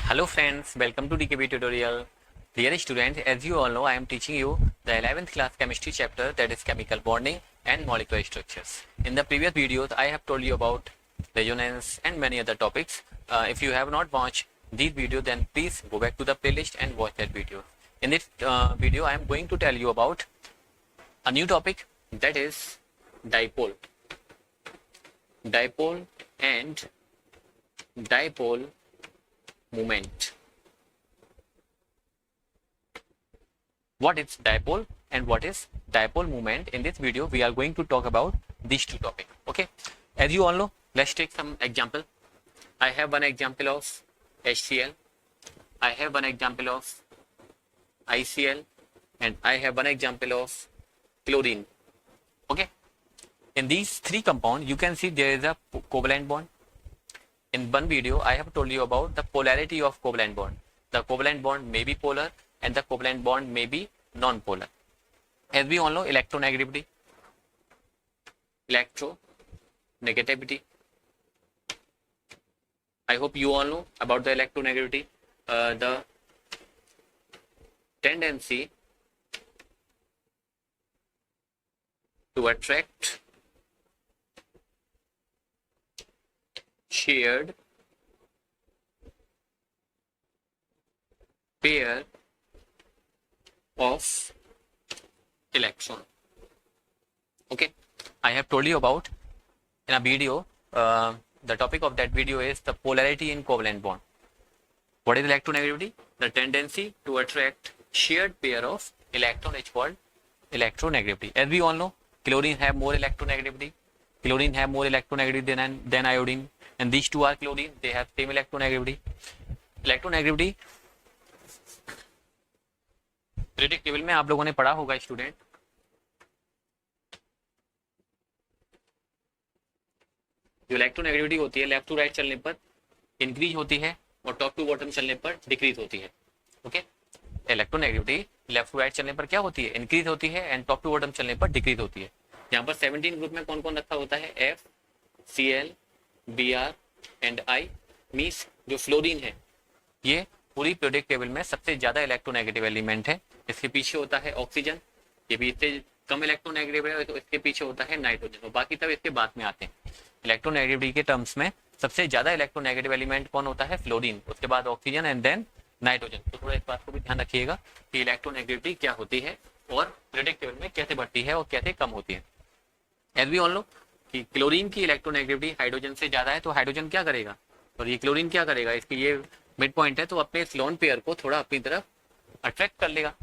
Hello friends, welcome to DKB tutorial. Dear students, as you all know, I am teaching you the 11th class chemistry chapter, that is chemical bonding and molecular structures. In the previous videos, I have told you about resonance and many other topics. If you have not watched these videos, then please go back to the playlist and watch that video. In this video, I am going to tell you about a new topic, that is dipole. Dipole and dipole moment. What is dipole and what is dipole moment? In this video we are going to talk about these two topics. Okay, as you all know, let's take some example. I have one example of HCl, I have one example of ICl, and I have one example of chlorine. Okay, in these three compounds you can see there is a covalent bond. In one video, I have told you about the polarity of covalent bond. The covalent bond may be polar and the covalent bond may be non-polar. As we all know, electronegativity. I hope you all know about the electronegativity. The tendency to attract shared pair of electron. Okay, I have told you about in a video. The topic of that video is the polarity in covalent bond. What is electronegativity? The tendency to attract shared pair of electron is called electronegativity. As we all know, chlorine have more electronegativity. Chlorine have more electronegativity than iodine, and these two are chlorine. They have same electronegativity. Electronegativity periodic table में आप लोगों ने पढ़ा होगा student. जो electronegativity होती है left to right चलने पर इंक्रीज होती है और टॉप टू बॉटम चलने पर डिक्रीज होती है. Okay, electronegativity left to right चलने पर क्या होती है? इंक्रीज होती है, एंड टॉप टू बॉटम चलने पर डिक्रीज होती है. यहाँ पर 17 ग्रुप में कौन कौन रखा होता है? F, Cl, Br and I. Means जो फ्लोरीन है ये पूरी पीरियोडिक टेबल में सबसे ज्यादा इलेक्ट्रोनेगेटिव एलिमेंट है. इसके पीछे होता है ऑक्सीजन, ये भी इससे कम इलेक्ट्रोनेगेटिव है. तो इसके पीछे होता है नाइट्रोजन, और बाकी सब इसके बाद में आते हैं. इलेक्ट्रोनेगेटिविटी के टर्म्स में सबसे ज्यादा इलेक्ट्रोनेगेटिव एलिमेंट कौन होता है? फ्लोरीन, उसके बाद ऑक्सीजन एंड देन नाइट्रोजन. तो थोड़ा इस बात को भी ध्यान रखिएगा कि इलेक्ट्रोनेगेटिविटी क्या होती है और पीरियोडिक टेबल में कैसे बढ़ती है और कैसे कम होती है. एज वी ऑल नो कि क्लोरीन की इलेक्ट्रोनेगेटिविटी हाइड्रोजन से ज्यादा है, तो हाइड्रोजन क्या करेगा और ये क्लोरीन क्या करेगा? इसकी ये मिड पॉइंट है, तो अपने इस लोन पेयर को थोड़ा अपनी तरफ अट्रैक्ट कर लेगा.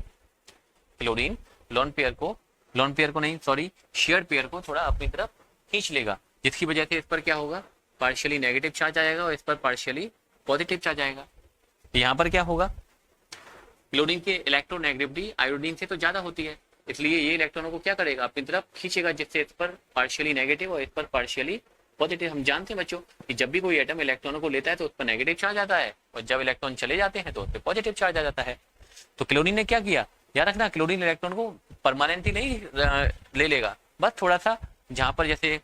क्लोरीन लोन पेयर को नहीं, सॉरी, शेयर्ड पेयर को थोड़ा अपनी तरफ खींच लेगा, जिसकी वजह से इस पर क्या होगा? पार्शियली नेगेटिव चार्ज आएगा और इस पर पार्शियली पॉजिटिव चार्ज आएगा. यहाँ पर क्या होगा? क्लोरीन की इलेक्ट्रोनेगेटिविटी आयोडीन से तो ज्यादा होती है, इसलिए ये इलेक्ट्रॉनों को क्या करेगा? अपनी तरफ खींचेगा, जिससे इस पर पार्शियली नेगेटिव और इस पर पार्शियली पॉजिटिव. हम जानते हैं बच्चों कि जब भी कोई एटम इलेक्ट्रॉनों को लेता है तो उस पर नेगेटिव चार्ज आता है, और जब इलेक्ट्रॉन चले जाते हैं तो उस पर पॉजिटिव चार्ज आ जाता है. तो क्लोरीन ने क्या किया? याद रखना, क्लोरीन इलेक्ट्रॉन को परमानेंटली नहीं ले लेगा, बस थोड़ा सा, जहां पर जैसे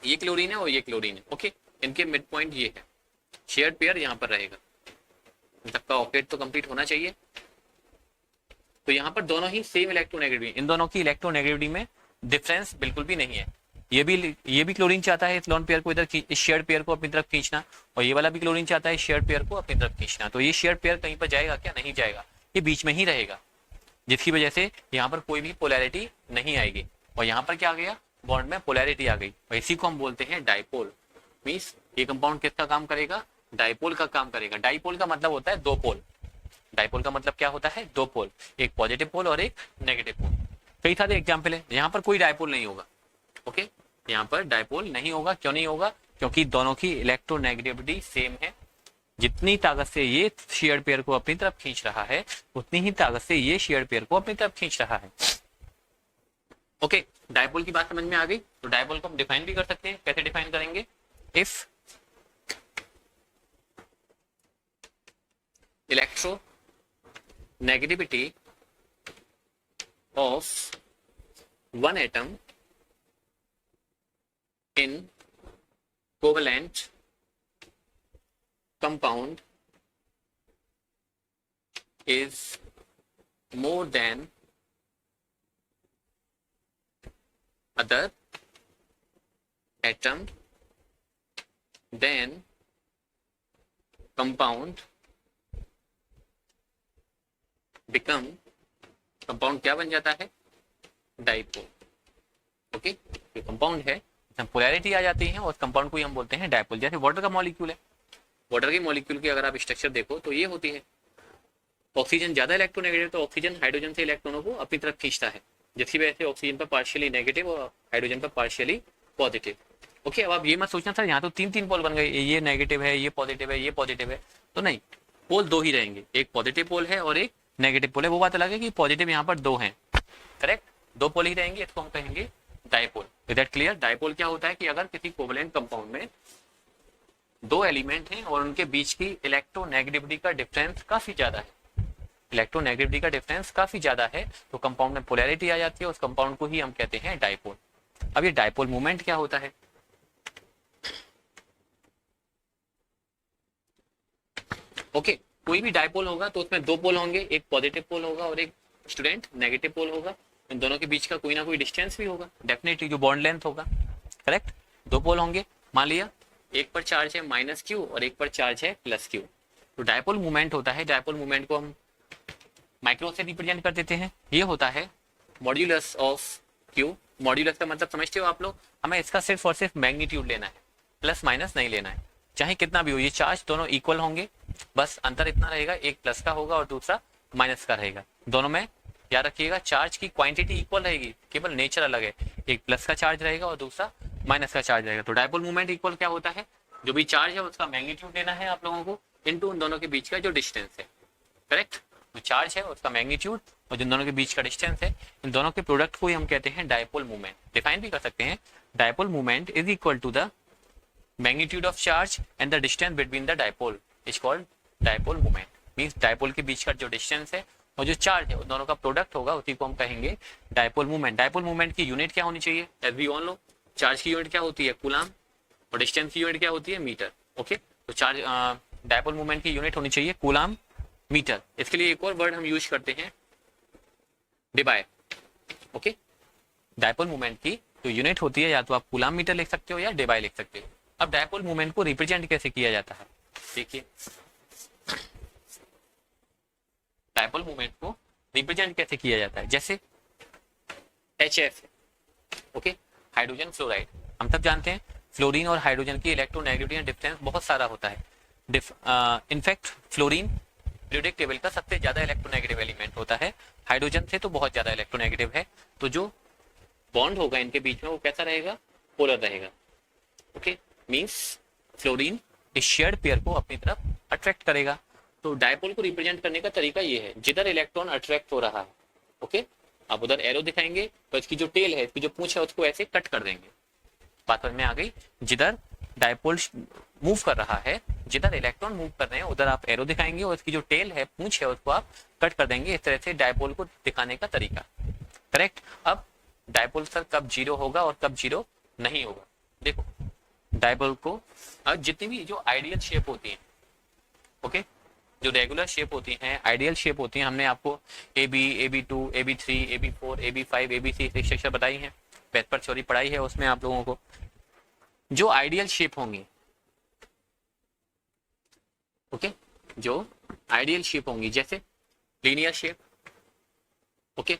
ये क्लोरीन है और ये क्लोरीन है, ओके, इनके मिड पॉइंट ये है, शेयर्ड पेयर यहाँ पर रहेगा. सबका ऑक्टेट तो कंप्लीट होना चाहिए. तो यहाँ पर दोनों ही सेम इलेक्ट्रोनेगेटिविटी, इन दोनों की इलेक्ट्रोनेगेटिविटी में डिफरेंस बिल्कुल भी नहीं है. ये भी क्लोरीन चाहता है इस लोन पेयर को इधर, इस शेयर्ड पेयर को अपनी तरफ खींचना, और ये वाला भी क्लोरीन चाहता है शेयर्ड पेयर को अपनी तरफ खींचना. तो ये शेयर्ड पेयर कहीं पर जाएगा क्या? नहीं जाएगा, ये बीच में ही रहेगा, जिसकी वजह से यहाँ पर कोई भी पोलैरिटी नहीं आएगी. और यहाँ पर क्या आ गया? बॉन्ड में पोलैरिटी आ गई, और इसी को हम बोलते हैं डाइपोल. मीन्स ये कंपाउंड किसका काम करेगा? डाइपोल का काम करेगा. डाइपोल का मतलब होता है दो पोल. डाइपोल का मतलब क्या होता है? दो पोल, एक पॉजिटिव पोल और एक नेगेटिव पोल. कई सारे एग्जाम्पल है. यहाँ पर कोई डाइपोल नहीं होगा. ओके, यहाँ पर डाइपोल नहीं होगा. क्यों नहीं होगा? क्योंकि दोनों की इलेक्ट्रोनेगेटिविटी सेम है. जितनी ताकत से ये शेयर्ड पेयर को अपनी तरफ खींच रहा है, उतनी ही ताकत से ये शेयर्ड पेयर को अपनी तरफ खींच रहा है. ओके, डाइपोल की बात समझ में आ गई. तो डाइपोल को हम डिफाइन भी कर सकते हैं. कैसे डिफाइन करेंगे? If electronegativity of one atom in covalent compound is more than other atom, then compound become, compound क्या बन जाता है, डाइपोल। ओके, ये कंपाउंड है, पोलैरिटी आ जाती है और कंपाउंड को ही हम बोलते हैं डाइपोल। जैसे वाटर का मॉलिक्यूल है, वाटर के मॉलिक्यूल की अगर आप स्ट्रक्चर देखो तो ये होती है, ऑक्सीजन ज्यादा इलेक्ट्रोनेगेटिव तो ऑक्सीजन हाइड्रोजन से इलेक्ट्रॉनों को अपनी तरफ खींचता है, जिसकी वजह से ऑक्सीजन पर पार्शियली नेगेटिव और हाइड्रोजन पर पार्शियली पॉजिटिव। ओके, अब आप ये मत सोचना सर यहाँ तो तीन तीन पोल बन गए, ये नेगेटिव है, ये पॉजिटिव है, ये पॉजिटिव है, तो नहीं, पोल दो ही रहेंगे, एक पॉजिटिव पोल है और एक नेगेटिव पोल है। वो बात अलग है कि पॉजिटिव यहाँ पर दो हैं, करेक्ट, दो पोल ही रहेंगे, इसको हम कहेंगे dipole. Is that clear? Dipole क्या होता है कि अगर किसी कोवलेंट कंपाउंड में दो एलिमेंट हैं और उनके बीच की इलेक्ट्रोनेगेटिविटी का डिफरेंस काफी ज्यादा है, इलेक्ट्रोनेगेटिविटी का डिफरेंस काफी ज्यादा है, तो कंपाउंड में पोलैरिटी आ जाती है, उस कंपाउंड को ही हम कहते हैं डाइपोल। अब ये डाइपोल मूवमेंट क्या होता है? ओके, कोई भी डाइपोल होगा तो उसमें दो पोल होंगे, एक पॉजिटिव पोल होगा और एक स्टूडेंट नेगेटिव पोल होगा। इन दोनों के बीच का कोई ना कोई डिस्टेंस भी होगा, डेफिनेटली जो बॉन्ड लेंथ होगा, करेक्ट। दो पोल होंगे, मान लिया एक पर चार्ज है माइनस क्यू और एक पर चार्ज है प्लस क्यू, तो डाइपोल मूवमेंट होता है। डाइपोल मूवमेंट को हम माइक्रो से रिप्रेजेंट कर देते हैं, ये होता है मॉड्यूलस ऑफ क्यू। मॉड्यूलस का मतलब समझते हो आप लोग, हमें इसका सिर्फ और सिर्फ मैग्नीट्यूड लेना है, प्लस माइनस नहीं लेना है, चाहे कितना भी हो। ये चार्ज दोनों इक्वल होंगे, बस अंतर इतना रहेगा, एक प्लस का होगा और दूसरा माइनस का रहेगा। दोनों में याद रखिएगा चार्ज की क्वांटिटी इक्वल रहेगी, केवल नेचर अलग है, एक प्लस का चार्ज रहेगा और दूसरा माइनस का चार्ज रहेगा। तो डाइपोल मूवमेंट इक्वल क्या होता है, जो भी चार्ज है उसका मैग्नीट्यूड लेना है आप लोगों को, इनटू उन दोनों के बीच का जो डिस्टेंस है, करेक्ट। जो चार्ज है उसका मैग्नीट्यूड और जिन दोनों के बीच का डिस्टेंस है, इन दोनों के प्रोडक्ट को ही हम कहते हैं डाइपोल मूवमेंट। डिफाइन भी कर सकते हैं, dipole movement is equal to the magnitude of charge and the distance between the dipole is called dipole movement. Means dipole के बीच का जो डिस्टेंस है और जो चार्ज है उन दोनों का प्रोडक्ट होगा, उसी को हम कहेंगे डाइपोल मूवमेंट। डाइपोल मूवमेंट की यूनिट क्या होनी चाहिए? As we all know, charge की यूनिट क्या होती है? कूलाम, और डिस्टेंस की यूनिट क्या होती है? मीटर। ओके, तो चार्ज डाइपोल मूवमेंट की यूनिट होनी चाहिए कूलाम मीटर। इसके लिए एक और वर्ड हम यूज करते हैं, डिबाय। ओके, डाइपोल मूवमेंट की जो यूनिट होती है या तो आप कूलाम मीटर लिख सकते हो या डिबाय लिख सकते हो। अब डाइपोल मूवमेंट को रिप्रेजेंट कैसे किया जाता है, देखिए डाइपोल मूवमेंट को रिप्रेजेंट कैसे किया जाता है। जैसे HF, ओके, हाइड्रोजन फ्लोराइड, हम सब जानते हैं फ्लोरीन और हाइड्रोजन की इलेक्ट्रोनेगेटिविटी डिफरेंस बहुत सारा होता है। इनफैक्ट फ्लोरीन पीरियोडिक टेबल का सबसे ज्यादा इलेक्ट्रोनेगेटिव एलिमेंट होता है, हाइड्रोजन से तो बहुत ज्यादा इलेक्ट्रोनेगेटिव है। तो जो बॉन्ड होगा इनके बीच में वो कैसा रहेगा? पोलर रहेगा। ओके, मींस फ्लोरीन इस शेयर्ड पेयर को अपनी तरफ अट्रैक्ट करेगा। तो डाइपोल को रिप्रेजेंट करने का तरीका ये है, जिधर इलेक्ट्रॉन अट्रैक्ट हो रहा है, ओके, आप उधर एरो दिखाएंगे तो इसकी जो टेल है, इसकी जो पूंछ है, उसको ऐसे कट कर देंगे। बात समझ में आ गई? जिधर डाइपोल मूव कर रहा है, जिधर इलेक्ट्रॉन मूव कर रहे हैं, उधर आप एरो दिखाएंगे और इसकी जो टेल है, पूंछ है, उसको आप कट कर देंगे। इस तरह से डाइपोल को दिखाने का तरीका, करेक्ट। अब डाइपोल सर कब जीरो होगा और कब जीरो नहीं होगा? देखो डाइपोल को अब जितनी भी जो आइडियल शेप होती है, ओके, जो रेगुलर शेप होती हैं, आइडियल शेप होती हैं, हमने आपको AB, AB2, AB3, AB4, AB5, ABC structure बताई है, पेपर थ्योरी पढ़ाई है, उसमें आप लोगों को जो आइडियल शेप होंगी, ओके, जो आइडियल शेप होंगी, जैसे लीनियर शेप, ओके,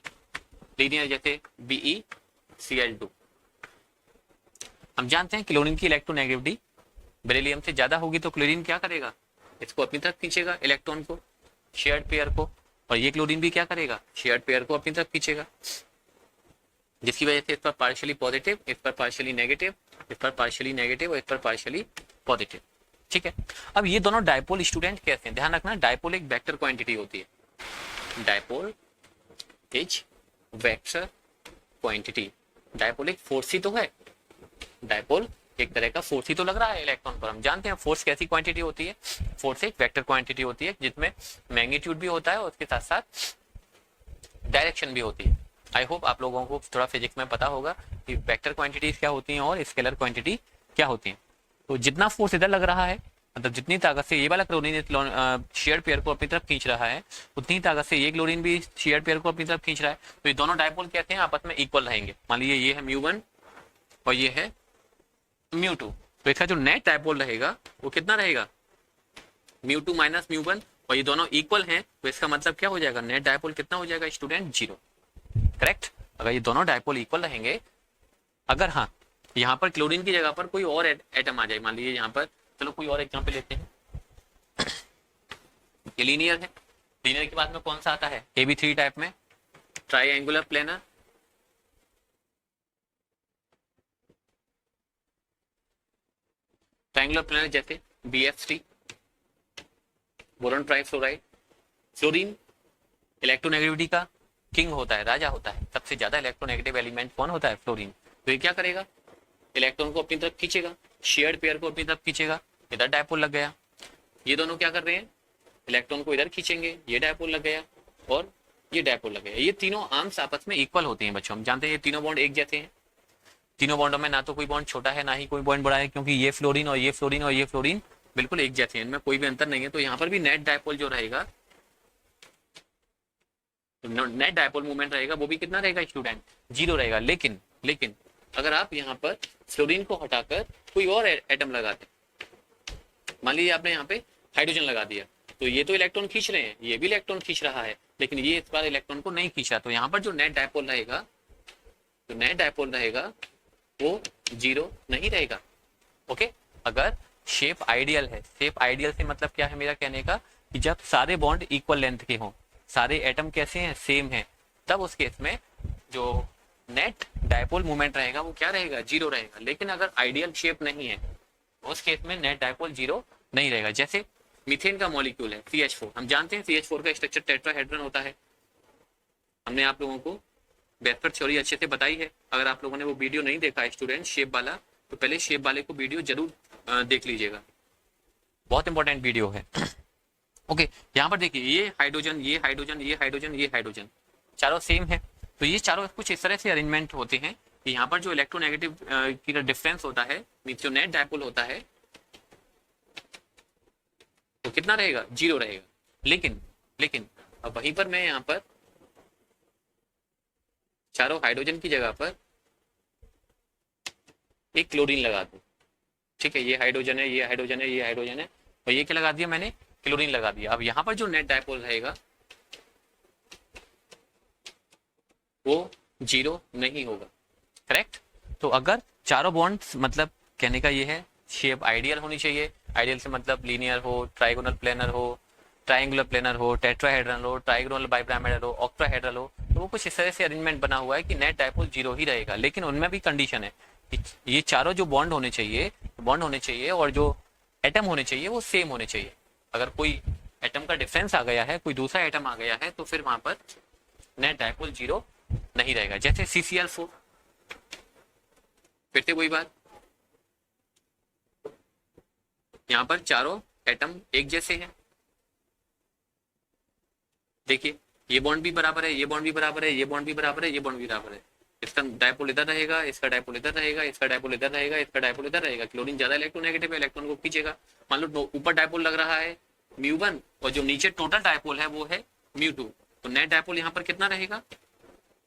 लीनियर जैसे BeCl2। हम जानते हैं क्लोरीन की इलेक्ट्रोनेगेटिविटी बेरिलियम से ज्यादा होगी, तो क्लोरीन क्या करेगा? इसको अपनी तरफ खींचेगा, इलेक्ट्रॉन को, शेयर्ड पेयर को, और ये क्लोरीन भी क्या करेगा? शेयर्ड पेयर को अपनी तरफ खींचेगा, जिसकी वजह से इस पर पार्शियली पॉजिटिव, इस पर पार्शियली नेगेटिव, इस पर पार्शियली नेगेटिव और इस पर पार्शियली पॉजिटिव। ठीक है, अब ये दोनों डाइपोल स्टूडेंट कैसे हैं? ध्यान रखना, डाइपोल एक वेक्टर क्वांटिटी होती है। Dipole is vector quantity. Dipole एक फोर्स ही तो है, डाइपोल एक तरह का फोर्स ही तो लग रहा है इलेक्ट्रॉन पर। हम जानते हैं फोर्स कैसी क्वांटिटी होती है? फोर्स एक वेक्टर क्वांटिटी होती है, जिसमें मैग्नीट्यूड भी होता है और उसके साथ साथ डायरेक्शन भी होती है। आई होप आप लोगों को थोड़ा फिजिक्स में पता होगा कि वेक्टर क्वांटिटीज क्या होती हैं और स्केलर क्वांटिटी क्या होती हैं। तो जितना फोर्स इधर लग रहा है मतलब जितनी ताकत से ये वाला क्लोरीन शेयर पेयर को अपनी तरफ खींच रहा है, उतनी ताकत से ये क्लोरीन भी शेयर पेयर को अपनी तरफ खींच रहा है। तो ये दोनों डायपोल कहते हैं आपस में इक्वल रहेंगे। मान लीजिए ये है μ1 और ये है μ2, तो इसका जो नेट डायपोल रहेगा वो कितना रहेगा, μ2 माइनस μ1, और ये दोनों इक्वल हैं, तो इसका मतलब क्या हो जाएगा, नेट डायपोल कितना हो जाएगा स्टूडेंट, 0। करेक्ट। अगर ये दोनों डायपोल इक्वल रहेंगे, अगर हाँ यहाँ पर क्लोरीन की जगह पर कोई और एटम आ जाए, मान लीजिए यहाँ पर, चलो कोई और एग्जाम्पल लेते हैं, ये लीनियर है, लीनियर के बाद में कौन सा आता है, AB3 टाइप में ट्राइएंगुलर प्लेनर, ट्राइएंगुलर प्लेनर जैसे BF3 boron trifluoride. Fluorine electronegativity का किंग होता है, राजा होता है, सबसे ज्यादा इलेक्ट्रोनेगेटिव एलिमेंट कौन होता है, फ्लोरीन। तो ये क्या करेगा, इलेक्ट्रॉन को अपनी तरफ खींचेगा, शेयर्ड पेयर को अपनी तरफ खींचेगा, इधर डायपोल लग गया। ये दोनों क्या कर रहे हैं, इलेक्ट्रॉन को इधर खींचेंगे, ये डायपोल लग गया और ये डायपोल लग गया। ये तीनों आर्म्स आपस में इक्वल होते हैं बच्चों, हम जानते हैं ये तीनों बॉन्ड एक जैसे हैं। तीनों बॉन्डों में ना तो कोई बॉन्ड छोटा है ना ही कोई बॉन्ड बड़ा है, क्योंकि ये फ्लोरीन और ये फ्लोरीन और ये फ्लोरीन बिल्कुल एक जैसे हैं, इनमें कोई भी अंतर नहीं है। तो यहाँ पर भी नेट डायपोल जो रहेगा, नेट डायपोल मूवमेंट रहेगा, वो भी कितना रहेगा स्टूडेंट, 0 रहेगा। लेकिन अगर आप यहाँ पर फ्लोरीन को हटाकर कोई और एटम लगा दें, मान लीजिए आपने यहाँ पे हाइड्रोजन लगा दिया, तो ये तो इलेक्ट्रॉन खींच रहे हैं, ये भी इलेक्ट्रॉन खींच रहा है, लेकिन ये इस बार इलेक्ट्रॉन को नहीं खींचा, तो यहाँ पर जो नेट डायपोल रहेगा, जो नेट डायपोल रहेगा वो 0 नहीं रहेगा। ओके। अगर शेप आइडियल है, शेप आइडियल से मतलब क्या है मेरा कहने का, कि जब सारे बॉन्ड इक्वल लेंथ के हों, सारे एटम कैसे हैं, सेम हैं, तब उस केस में जो नेट डायपोल मूवमेंट रहेगा वो क्या रहेगा, 0 रहेगा। लेकिन अगर आइडियल शेप नहीं है, उस केस में नेट डायपोल 0 नहीं रहेगा। जैसे मीथेन का मॉलिक्यूल है CH4, हम जानते हैं CH4 का स्ट्रक्चर टेट्राहेड्रन होता है, हमने आप लोगों को बेहतर थ्योरी अच्छे से बताई है। अगर आप लोगों ने वो वीडियो नहीं देखा स्टूडेंट शेप वाला, तो पहले शेप वाले को वीडियो जरूर देख लीजिएगा, बहुत इंपॉर्टेंट वीडियो है। ओके, यहाँ पर देखिए ये हाइड्रोजन, ये हाइड्रोजन, ये हाइड्रोजन, ये हाइड्रोजन, चारों सेम है। तो ये चारों कुछ इस तरह से अरेंजमेंट होते हैं कि यहाँ पर जो इलेक्ट्रोनेगेटिव की डिफरेंस होता है, जो नेट डायपोल होता है, तो कितना रहेगा, 0 रहेगा। लेकिन अब वहीं पर मैं यहाँ पर चारों हाइड्रोजन की जगह पर एक क्लोरीन लगा दूं, ठीक है, ये हाइड्रोजन है, ये हाइड्रोजन है, ये हाइड्रोजन है, और ये क्या लगा दिया मैंने, क्लोरीन लगा दिया। अब यहाँ पर जो नेट डायपोल रहेगा वो 0 नहीं होगा। करेक्ट। तो अगर चारों बॉन्ड्स, मतलब कहने का ये है, शेप आइडियल होनी चाहिए, आइडियल से मतलब लीनियर हो, ट्राइगोनल प्लेनर हो, ट्राइंगुलर प्लेनर हो, टेट्राहेड्रल हो, ट्राइगोनल बाइपिरामिडल हो, ऑक्टाहेड्रल हो, तो वो कुछ इस तरह से अरेंजमेंट बना हुआ है कि नेट डायपोल 0 ही रहेगा। लेकिन उनमें भी कंडीशन है कि ये चारों जो बॉन्ड होने चाहिए और जो एटम होने चाहिए वो सेम होने चाहिए। अगर कोई एटम का डिफरेंस आ गया है, कोई दूसरा एटम आ गया है, तो फिर वहां पर नेट डायपोल 0 नहीं रहेगा। जैसे CCl4, फिर से वही बात, यहाँ पर चारों एटम एक जैसे हैं, देखिए ये बॉन्ड भी बराबर है, ये बॉन्ड भी बराबर है, ये बॉन्ड भी बराबर है, ये बॉन्ड भी बराबर है। इसका डायपोल इधर रहेगा, इसका डायपोल इधर रहेगा, इसका डायपोल इधर रहेगा, इसका डायपोल इधर रहेगा। क्लोरीन ज्यादा इलेक्ट्रोनेगेटिव है, इलेक्ट्रॉन को खींचेगा। मान लो ऊपर डायपोल लग रहा है μ1 और जो नीचे टोटल डायपोल है वो है μ2, तो नेट डायपोल यहाँ पर कितना रहेगा,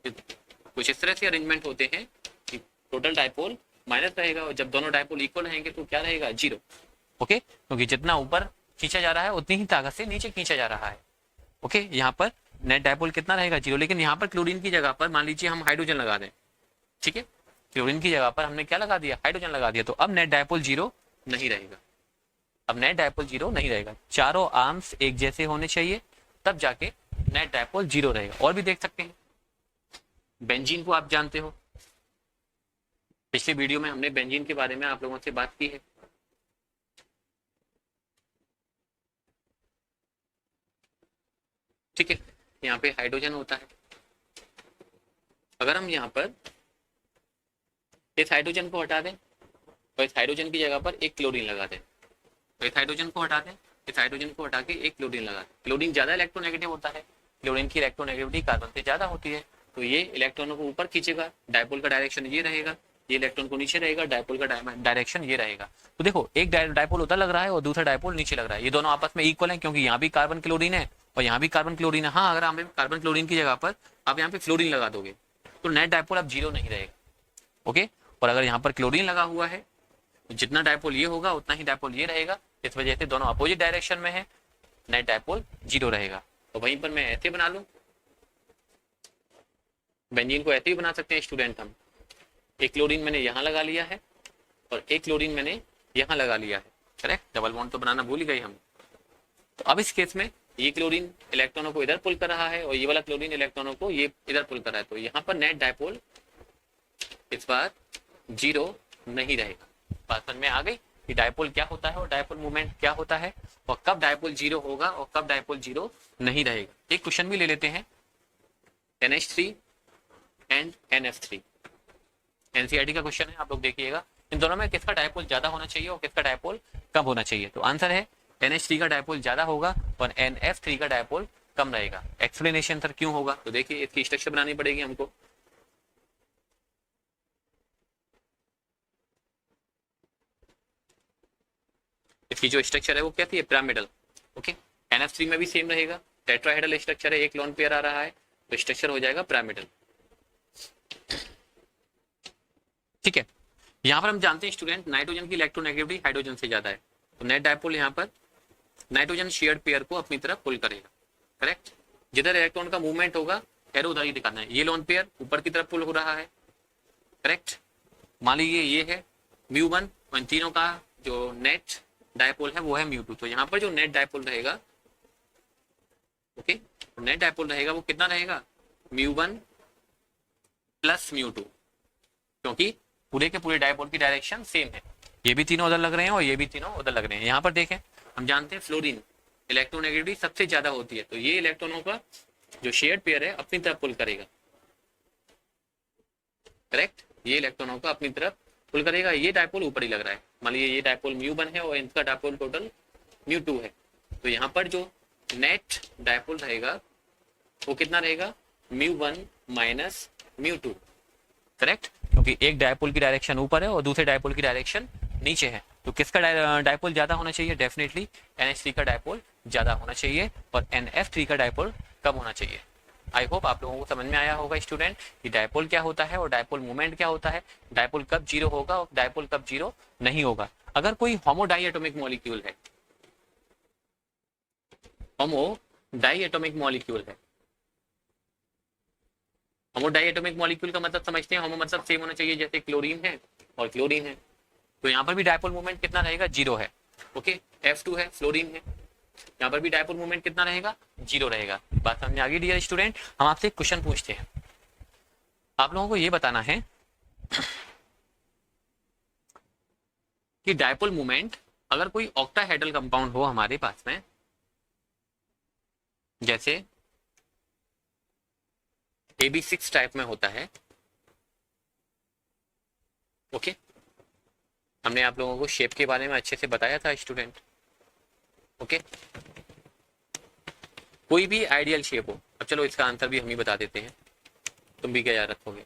कुछ इस तरह से अरेंजमेंट होते हैं कि टोटल डायपोल माइनस रहेगा, और जब दोनों डायपोल इक्वल रहेंगे तो क्या रहेगा, 0। ओके, क्योंकि जितना ऊपर खींचा जा रहा है उतनी ही ताकत से नीचे खींचा जा रहा है। ओके, यहाँ पर नेट डायपोल कितना रहेगा, 0। लेकिन यहाँ पर क्लोरीन की जगह पर मान लीजिए हम हाइड्रोजन लगा दें, ठीक है, क्लोरीन की जगह पर हमने क्या लगा दिया, हाइड्रोजन लगा दिया, तो अब नेट डायपोल 0 नहीं रहेगा। अब नेट डायपोल 0 नहीं रहेगा, चारों आर्म्स एक जैसे होने चाहिए, तब जाके नेट डायपोल 0 रहेगा। और भी देख सकते हैं, बेंजीन को आप जानते हो, पिछले वीडियो में हमने बेंजीन के बारे में आप लोगों से बात की है। ठीक है, यहाँ पे हाइड्रोजन होता है। अगर हम यहाँ पर इस हाइड्रोजन को हटा दें और इस हाइड्रोजन की जगह पर एक क्लोरीन लगा दें, तो इस हाइड्रोजन को हटा दें, इस हाइड्रोजन को हटा के एक क्लोरीन लगा दें। क्लोरीन ज्यादा इलेक्ट्रोनेगेटिव होता है, क्लोरीन की इलेक्ट्रोनेगेटिविटी कार्बन से ज्यादा होती है, तो ये इलेक्ट्रॉनों को ऊपर खींचेगा, डायपोल का डायरेक्शन ये रहेगा, ये इलेक्ट्रॉन को नीचे रहेगा, डायपोल का डायरेक्शन ये रहेगा। तो देखो एक डायपोल ऊपर लग रहा है और दूसरा डायपोल नीचे लग रहा है, ये दोनों आपस में इक्वल है क्योंकि यहाँ भी कार्बन क्लोरीन है और यहाँ भी कार्बन क्लोरीन है। हाँ, अगर आप कार्बन क्लोरीन की जगह पर आप यहाँ पे फ्लोरीन लगा दोगे तो नेट डायपोल अब 0 नहीं रहेगा। ओके, और अगर यहाँ पर क्लोरीन लगा हुआ है तो जितना डायपोल ये होगा उतना ही डायपोल ये रहेगा, इस वजह से दोनों अपोजिट डायरेक्शन में है, नेट डायपोल 0 रहेगा। तो वहीं पर मैं ऐसे बना लूं, बेंजीन को ऐसे ही बना सकते हैं स्टूडेंट हम। एक क्लोरीन मैंने यहाँ लगा लिया है और एक क्लोरीन मैंने यहाँ लगा लिया है, करेक्ट। डबल बॉन्ड तो बनाना भूल गए हम। तो अब इस केस में ये क्लोरीन इलेक्ट्रॉनों को इधर पुल कर रहा है और ये वाला क्लोरीन इलेक्ट्रॉनों को ये इधर पुल कर रहा है, तो यहाँ पर नेट डायपोल इस बार 0 नहीं रहेगा। बात समझ में आ गई कि डायपोल क्या होता है और डायपोल मूवमेंट क्या होता है और कब डायपोल 0 होगा और कब डायपोल 0 नहीं रहेगा। एक क्वेश्चन भी ले लेते हैं, NH3 एंड NF3, एनसीईआरटी का क्वेश्चन है, आप लोग देखिएगा इन दोनों में किसका डायपोल ज्यादा होना चाहिए और किसका डायपोल कम होना चाहिए। तो आंसर है NH3 का डायपोल ज्यादा होगा और NF3 का डायपोल कम रहेगा। एक्सप्लेनेशन सर क्यों होगा, तो देखिए इसकी स्ट्रक्चर बनानी पड़ेगी हमको। इसकी जो स्ट्रक्चर है वो कैसी है, पिरामिडल। ओके, NF3 में भी सेम रहेगा, टेट्राहेड्रल स्ट्रक्चर है, एक लोन पेयर आ रहा है तो स्ट्रक्चर हो जाएगा पिरामिडल। ठीक है, यहाँ पर हम जानते हैं स्टूडेंट नाइट्रोजन की इलेक्ट्रोनेगेटिविटी हाइड्रोजन से ज्यादा है, तो नेट डायपोल यहाँ पर नाइट्रोजन शेयर्ड पेयर को अपनी तरफ पुल करेगा, करेक्ट। जिधर इलेक्ट्रॉन का मूवमेंट होगा एरो उधर ही दिखाना है। ये लोन पेयर ऊपर की तरफ पुल हो रहा है, करेक्ट। मान लीजिए ये है μ1 और इन तीनों का जो नेट डायपोल है वो है μ2, तो यहाँ पर जो नेट डायपोल रहेगा, ओके, नेट डायपोल रहेगा वो कितना रहेगा, μ1 प्लस μ2, क्योंकि पूरे के पूरे डायपोल की डायरेक्शन सेम है। ये भी तीनों उधर लग रहे हैं और ये भी तीनों उधर लग रहे हैं। यहाँ पर देखें, हम जानते हैं फ्लोरीन इलेक्ट्रोनेगेटिविटी सबसे ज्यादा होती है, तो ये इलेक्ट्रॉनों का जो शेयर्ड पेयर है अपनी तरफ पुल करेगा, करेक्ट। ये इलेक्ट्रॉनों का अपनी तरफ पुल करेगा। ये डायपोल ऊपर ही लग रहा है, मान लीजिए ये डायपोल μ1 है और इनका डायपोल टोटल μ2 है, तो यहाँ पर जो नेट डायपोल रहेगा वो कितना रहेगा, μ1 माइनस μ2, करेक्ट, क्योंकि एक डायपोल की डायरेक्शन ऊपर है और दूसरे डायपोल की डायरेक्शन नीचे है। तो किसका डायपोल ज्यादा होना चाहिए, डेफिनेटली NH3 का डायपोल ज्यादा होना चाहिए और NF3 का डायपोल कम होना चाहिए। आई होप आप लोगों को समझ में आया होगा स्टूडेंट कि डायपोल क्या होता है और डायपोल मूवमेंट क्या होता है, डायपोल कब 0 होगा और डायपोल कब 0 नहीं होगा। अगर कोई होमो डाइएटोमिक मॉलिक्यूल है, होमो डाइएटोमिक मॉलिक्यूल है, होमो डाइएटोमिक मॉलिक्यूल का मतलब समझते हैं, होमो मतलब सेम होना चाहिए, जैसे क्लोरीन है और क्लोरीन है, तो यहाँ पर भी डायपोल मूवमेंट कितना रहेगा, 0 है। ओके, F2 है, फ्लोरीन है, यहाँ पर भी डायपोल मूवमेंट कितना रहेगा, 0 रहेगा। बात समझ में आ गई डियर स्टूडेंट। हम आपसे एक क्वेश्चन पूछते हैं, आप लोगों को ये बताना है कि डायपोल मूवमेंट अगर कोई ऑक्टाहेड्रल कंपाउंड हो हमारे पास में, जैसे AB6 टाइप में होता है, ओके, हमने आप लोगों को शेप के बारे में अच्छे से बताया था स्टूडेंट, ओके। कोई भी आइडियल शेप हो, अब चलो इसका आंसर भी हम ही बता देते हैं, तुम भी क्या याद रखोगे।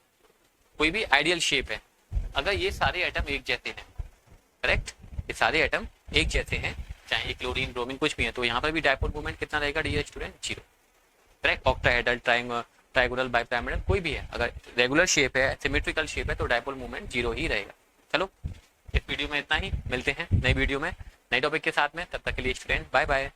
कोई भी आइडियल शेप है, अगर ये सारे एटम एक जैसे हैं, करेक्ट, ये सारे एटम एक जैसे हैं, चाहे क्लोरीन ब्रोमीन कुछ भी है, तो यहाँ पर भी डायपोल मूवमेंट कितना रहेगा dear student, 0, correct. Octahedral, trigonal, bipyramidal कोई भी है, अगर रेगुलर शेप है, सिमेट्रिकल शेप है, तो डायपोल मूवमेंट 0 ही रहेगा। चलो इस वीडियो में इतना ही, मिलते हैं नई वीडियो में नई टॉपिक के साथ में, तब तक के लिए स्टूडेंट बाय बाय।